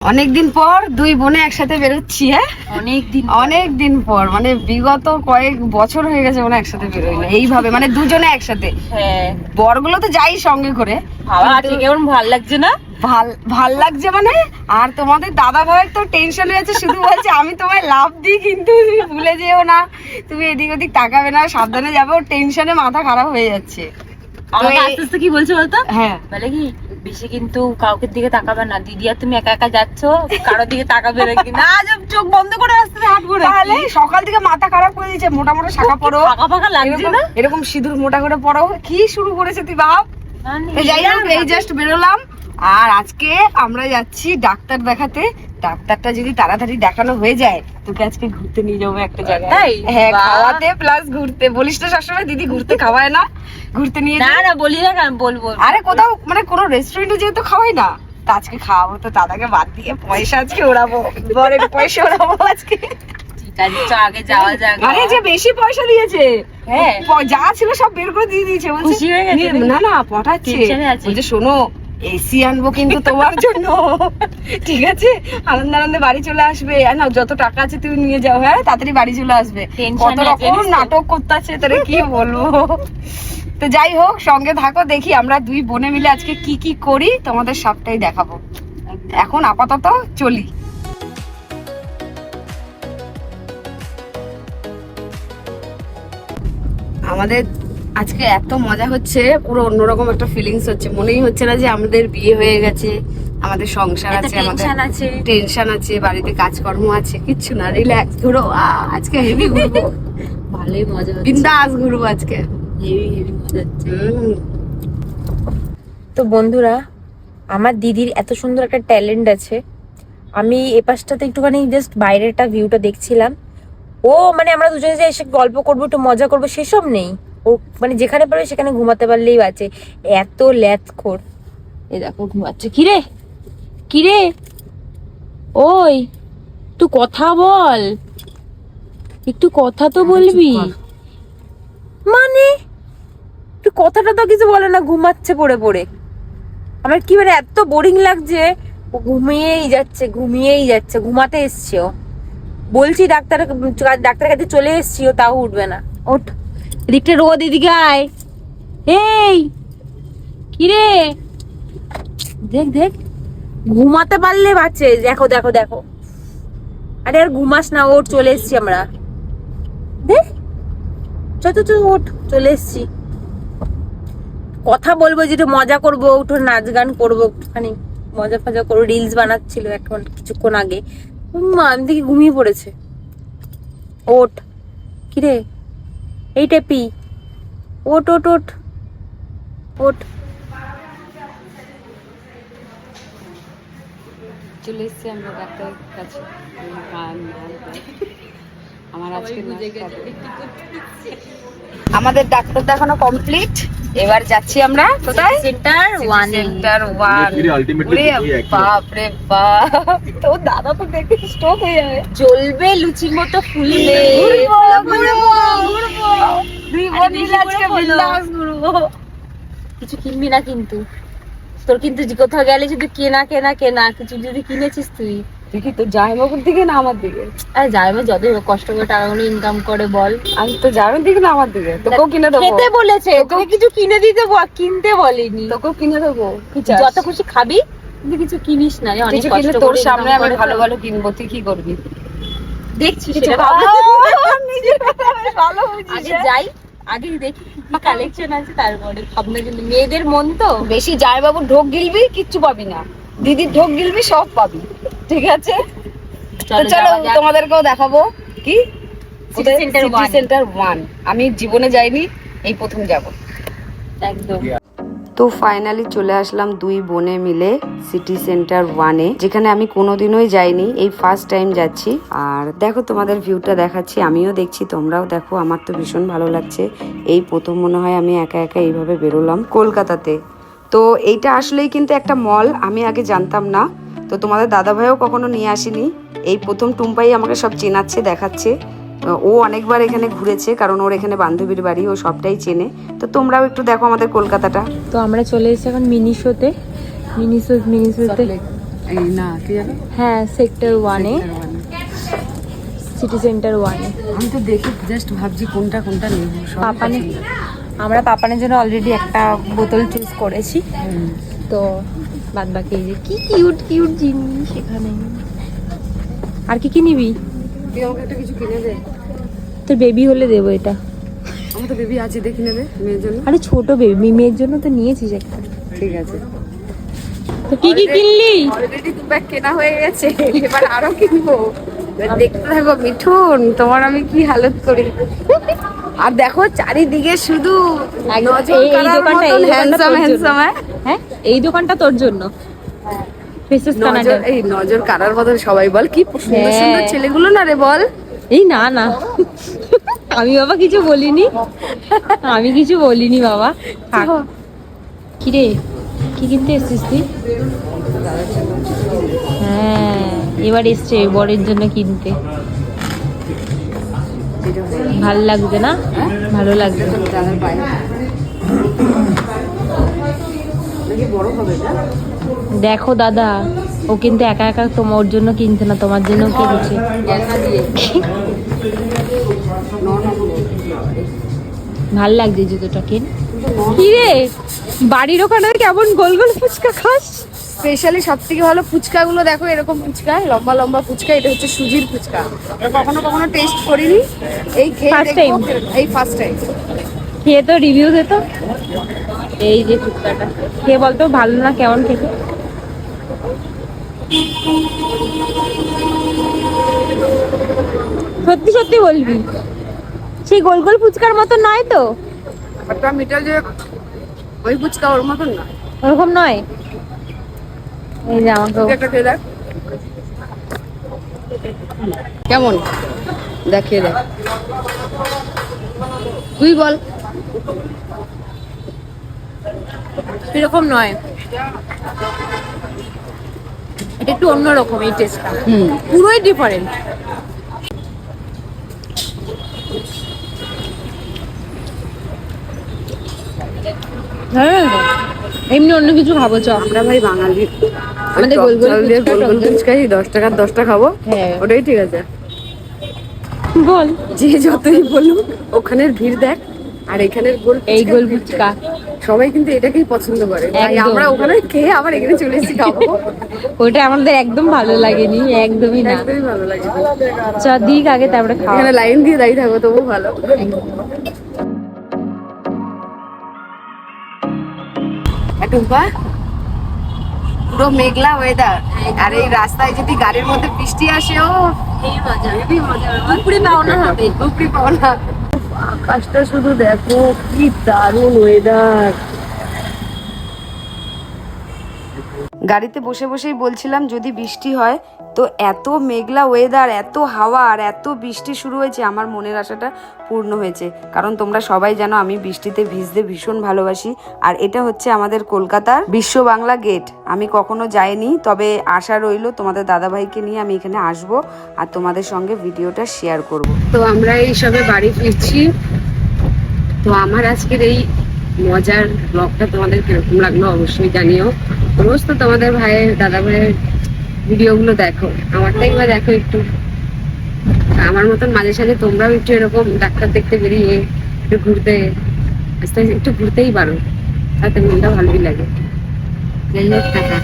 অনেকদিন পর দুই বোনে একসাথে বেরোচ্ছি। হ্যাঁ, অনেকদিন পর, মানে বিগত কয়েক বছর হয়ে গেছে মানে একসাথে বেরোই না এইভাবে, মানে দুজনে একসাথে। হ্যাঁ, বরগুলো তো যাই সঙ্গে করে। কেমন ভাল লাগছে না? ভাল লাগছে মানে। আর তোমাদের দাদা ভাইয়ের তো টেনশন হয়েছে, শুধু বলছে আমি তোমায় লাভ দিই কিন্তু তুমি ভুলে যেও না, তুমি এদিক ওদিক তাকাবে না, সাবধানে যাবে। ওর টেনশনে মাথা খারাপ হয়ে যাচ্ছে। আমাকে আস্তে আস্তে কি বলছে বলতো? হ্যাঁ, বলে কি বেশি কিন্তু কাউকে দিকে তাকাবে না, দিদি আর তুমি একা একা যাচ্ছ, কারোর দিকে তাকাবে নাকি না। চোখ বন্ধ করে আসতে হাত ঘুরে। তাহলে সকাল থেকে মাথা খারাপ করে দিয়েছে। মোটা মোটা শাখা পরো, ফাঁকা ফাঁকা লাগছে না? এরকম সিঁদুর মোটা করে পরো, কি শুরু করেছে তুই বাপ। যাই হোক, এই জাস্ট বেরোলাম। আর আজকে আমরা যাচ্ছি ডাক্তার দেখাতে। ডাক্তারটা যদি তাড়াতাড়ি দেখানো হয়ে যায়, তোকে আজকে ঘুরতে নিয়ে যাবো একটা জায়গায়। হ্যাঁ, খাওয়াতে প্লাস ঘুরতে। বলিস তো সবসময় দিদি ঘুরতে খাওয়ায় না, ঘুরতে নিয়ে না না বলি না, কেন বলবো? আরে কোথাও মানে কোনো রেস্টুরেন্টে যেহেতু খাওয়াই না, তা আজকে খাওয়াবো। তো দাদাকে বাদ দিয়ে পয়সা আজকে ওড়াবো, বরের পয়সা ওড়াবো আজকে। ঠিক আছে, তো আগে যাওয়া যাক। আরে যে বেশি পয়সা দিয়েছে, হ্যাঁ, যা ছিল সব বের করে দিয়ে দিয়েছে। বলছে খুশি হয়ে গেছে? না না, পটাচ্ছে। বলছে শোনো, এসি আনবো কিন্তু তোমার জন্য, ঠিক আছে? আনন্দ আনন্দে বাড়ি চলে আসবে। আর না, যত টাকা আছে তুমি নিয়ে যাও। হ্যাঁ, তাড়াতাড়ি বাড়ি চলে আসবে। কত রকম নাটক করতে আছে, তাহলে কি বলবো। তো যাই হোক, সঙ্গে থাকো, দেখি আমরা দুই বোনে মিলে আজকে কি কি করি তোমাদের সবটাই দেখাবো। এখন আপাতত চলি। আমাদের আজকে এত মজা হচ্ছে, পুরো অন্যরকম একটা ফিলিংস হচ্ছে। মনেই হচ্ছে না যে আমাদের বিয়ে হয়ে গেছে, আমাদের সংসার আছে, আমাদের টেনশন আছে, বাড়িতে কাজকর্ম আছে, কিচ্ছু না। রিল্যাক্স ঘুরো, আজকে হেভি ঘুরবো। ভালোই মজা হচ্ছে, বিন্দাস ঘুরবো আজকে, হেভি মজা হচ্ছে। তো বন্ধুরা, আমার দিদির এত সুন্দর একটা ট্যালেন্ট আছে। আমি এ পাশটাতে একটুখানি জাস্ট বাইরেরটা ভিউটা দেখছিলাম। ও মানে আমরা দুজনে যে এসে গল্প করবো, একটু মজা করবো, সেসব নেই। ও মানে যেখানে পারবে সেখানে ঘুমাতে পারলেই আছে, এত ল্যাথখোর। এই দেখো ঘুমাচ্ছে। কিরে কিরে, ওই একটু কথা বল, একটু কথা তো বলবি। মানে একটু কথাটা তো কিছু বলে না, ঘুমাচ্ছে পড়ে পড়ে। আমার কি মানে এত বোরিং লাগছে, ও ঘুমিয়েই যাচ্ছে ঘুমিয়েই যাচ্ছে। ঘুমাতে এসছে ও, বলছি ডাক্তারের কাছে চলে এসছি, ও তাও উঠবে না। ওঠ, এদিকটা রোদ, এদিকে আয়। এই কিরে, দেখ দেখ, ঘুমাতে পারলে বাঁচে। দেখো দেখো দেখো, আরে আর ঘুমাস না, ওঠ, চলে এসছি আমরা। দেখ, চল চল ওঠ, চলে এসছি। কথা বলবো, যেটা মজা করবো, একটু নাচ গান করবো, একটুখানি মজা ফজা করবো। রিলস বানাচ্ছিল এখন কিছুক্ষণ আগে, আমি দেখি ঘুমিয়ে পড়েছে। ওঠ, কিরে এই টেপি, ওঠ ওঠ ওঠ ওঠ। চলে এসছি আমরা ডাক্তারের কাছে। আমার আজকে আমাদের ডাক্তার দেখানো কমপ্লিট। এবার যাচ্ছি আমরা কোথায়? সেন্টার 1। সেন্টার 1। ওরে বাপ রে বাপ, তো দাদা তো দেখে স্টক হয়ে যাবে। জ্বলবে লুচির মতো ফুলবে। দুই বোন মিলে আজকে বিন্দাস ঘুরবো। কিছু কিনবি না কিন্তু, তোর কিন্তু কোথাও গেলে যদি কেনা কেনা কেনা কিছু যদি কিনেছিস তুই, দেখি তো জামাইবাবুর দিকে না আমার দিকে? আরে জামাই যত কষ্ট করে টাকাগুলো ইনকাম করে বল। আমি তো জামাইয়ের দিকে না আমার দিকে? তোকেও কিনে দেবো। খেতে বলেছে, তোকে কিছু কিনে দিতে, কিনতে বলেনি। তোকেও কিনে দেবো, যত খুশি খাবি, কিন্তু কিছু কিনিস না। অনেক কষ্ট তোর সামনে আমি ভালো ভালো কিনবো, তুই কি করবি? দেখছিস ভালো। আগে যাই, আগে দেখি কি কালেকশন আছে, তারপরে ভাবনা। কিন্তু মেয়েদের মন তো বেশি জামাইবাবুর ঢোক গিলবি, কিচ্ছু পাবি না। দিদির ঢোক গিলবি, সব পাবি, ঠিক আছে? চলো তোমাদেরকেও দেখাবো। কি সিটি সেন্টার 1। আমি জীবনে যাইনি, এই প্রথম যাব একদম। তো ফাইনালি চলে আসলাম দুই বোনে মিলে সিটি সেন্টার 1-এ, যেখানে আমি কোনোদিনই যাইনি, এই ফার্স্ট টাইম যাচ্ছি। আর দেখো তোমাদের ভিউটা দেখাচ্ছি, আমিও দেখছি, তোমরাও দেখো। আমার তো ভীষণ ভালো লাগছে। এই প্রথম মনে হয় আমি একা একা এইভাবে বেরোলাম কলকাতাতে। তো এইটা আসলেই কিন্তু একটা মল, আমি আগে জানতাম না। তো তোমাদের দাদাভাইও কখনো নিয়ে আসেনি, এই প্রথম টুম্পাই আমাকে সব চেনাচ্ছে, দেখাচ্ছে। ও অনেকবার এখানে ঘুরেছে, কারণ ওর এখানে বান্ধবীর বাড়ি, ও সবটাই চেনে। তো তোমরাও একটু দেখো আমাদের কলকাতাটা। তো আমরা চলে এসেছি এখন মিনিশোতে। মিনিশোতে এই না কি জানো হ্যাঁ সেক্টর 1-এ, Sector 1 এ। সিটি সেন্টার 1-এ। আমি তো দেখি জাস্ট ভাবছি কোনটা কোনটা নেব। সব পাপানে পছন্দ। আমরা পাপানের জন্য অলরেডি একটা বোতল চুজ করেছি, হুম। তো বাদ বাকি এই যে কি কিউট কিউট জিনিস এখানে। আর কি কি নিবি? তুই আমাকে একটা কিছু কিনে দে। তোর বেবি হলে দেবো এটা। আমার তো বেবি আছে, দেখে নেবে মেয়ের জন্য। আরে ছোট বেবি, মেয়ের জন্য তো নিয়েছিস একটা। ঠিক আছে। তো কি কি কিনলি? অলরেডি দু ব্যাগ কেনা হয়ে গেছে, এবার আরো কিনবো। এবার দেখতে থাকো মিঠুন, তোমার আমি কি হালত করি। আর দেখো চারিদিকে শুধু নজর এই কাড়ার দোকানটা, মতন এই দোকানটা হ্যান্ডসাম তোর হ্যান্ডসাম। জন্য। হ্যাঁ এই দোকানটা তোর জন্য। ফেসেস নজর, কানাডা। এই নজর কাড়ার মতন সবাই বল কি সুন্দর সুন্দর হ্যাঁ। ছেলেগুলো না রে বল। এই না না, আমি বাবা কিছু বলিনি, আমি কিছু বলিনি বাবা। থাক। কিরে কি কিনতে এসছিস তুই? হ্যাঁ এবার এসছে বরের জন্য কিনতে। ভালো লাগছে না? ভালো লাগছে। দাদার পায়ে নাকি বড় হবে না? দেখো দাদা, ও কিন্তু একা একা তোমার জন্য কিনছে না, তোমার জন্য কিনছে। গেন্দা দিয়ে ভাল লাগছে জুতোটা কিন। কি রে বাড়ির ওখানে কেমন গোল গোল ফুচকা খাস? স্পেশালি সব থেকে ভালো ফুচকা গুলো দেখো, এরকম ফুচকা লম্বা লম্বা ফুচকা। এটা হচ্ছে সুজির ফুচকা, এটা কখনো কখনো টেস্ট করিনি, এই খেয়ে First দেখবো। time? এই ফার্স্ট টাইম। খেয়ে তো রিভিউ দে তো। এই যে ফুচকাটা খেয়ে বলতো ভালো না কেমন খেতে? সত্যি সত্যি বলবি, সেই গোল গোল ফুচকার মতো নয় তো? একটা মিটা যে ওই ফুচকা ওর মতন না। ওরকম নয়। এই যে আমাকে তুই একটা খেয়ে দেখ কেমন, দেখিয়ে দেখ, তুই বল। এরকম নয়, এটা একটু অন্যরকম এই টেস্টটা, পুরোই ডিফারেন্ট। হ্যাঁ এমনি অন্য কিছু খাবো চ। আমরা ভাই বাঙালি, আমাদের গোল গোল ফুচকা, গোল গোল টক দই। ফুচকাই 10 টাকার 10টা খাবো, হ্যাঁ ওটাই ঠিক আছে। বল। যে যতই বলুক ওখানের ভিড় দেখ, আর এখানের গোল এই গোল ভিড় ফুচকা দেখ। সবাই কিন্তু এটাকেই পছন্দ করে, তাই একদম। আমরা ওখানে খেয়ে আবার এখানে চলে এসেছি খাবো। ওটা আমাদের একদম ভালো লাগেনি, একদমই না। একদমই ভালো লাগে। চ দিক আগে তারপরে খাওয়া। এখানে লাইন দিয়ে দাঁড়িয়ে থাকবো তবু ভালো। টুম্পা, পুরো মেঘলা ওয়েদার, আর এই রাস্তায় যদি গাড়ির মধ্যে বৃষ্টি আসে, ও হেবি মজা। উপরে পাওনা হবে। উপরি পাওনা। আকাশটা শুধু দেখো কি দারুণ ওয়েদার। গাড়িতে বসে বসেই বলছিলাম যদি বৃষ্টি হয়, তো এত মেঘলা ওয়েদার, এত হাওয়া আর এত বৃষ্টি শুরু হয়েছে, আমার মনের আশাটা পূর্ণ হয়েছে। কারণ তোমরা সবাই জানো আমি বৃষ্টিতে ভিজতে ভীষণ ভালোবাসি। আর এটা হচ্ছে আমাদের কলকাতার বিশ্ব বাংলা গেট। আমি কখনো যাইনি, তবে আশা রইল তোমাদের দাদাভাইকে নিয়ে আমি এখানে আসব আর তোমাদের সঙ্গে ভিডিওটা শেয়ার করব। তো আমরা এই সবে বাড়ি ফিরছি। তো আমার আজকের এই মজার ব্লগটা তোমাদের কিরকম লাগলো অবশ্যই জানিও। রোজ তো তোমাদের ভাইয়ের দাদা ভাইয়ের ভিডিওগুলো দেখো, আমারটাই বা দেখো একটু। আমার মতন মাঝে সাঝে তোমরাও একটু এরকম ডাক্তার দেখতে বেরিয়ে একটু ঘুরতে, আস্তে আস্তে একটু ঘুরতেই পারো, তাতে মনটা ভালোই লাগে। যাই হোক, টাটা।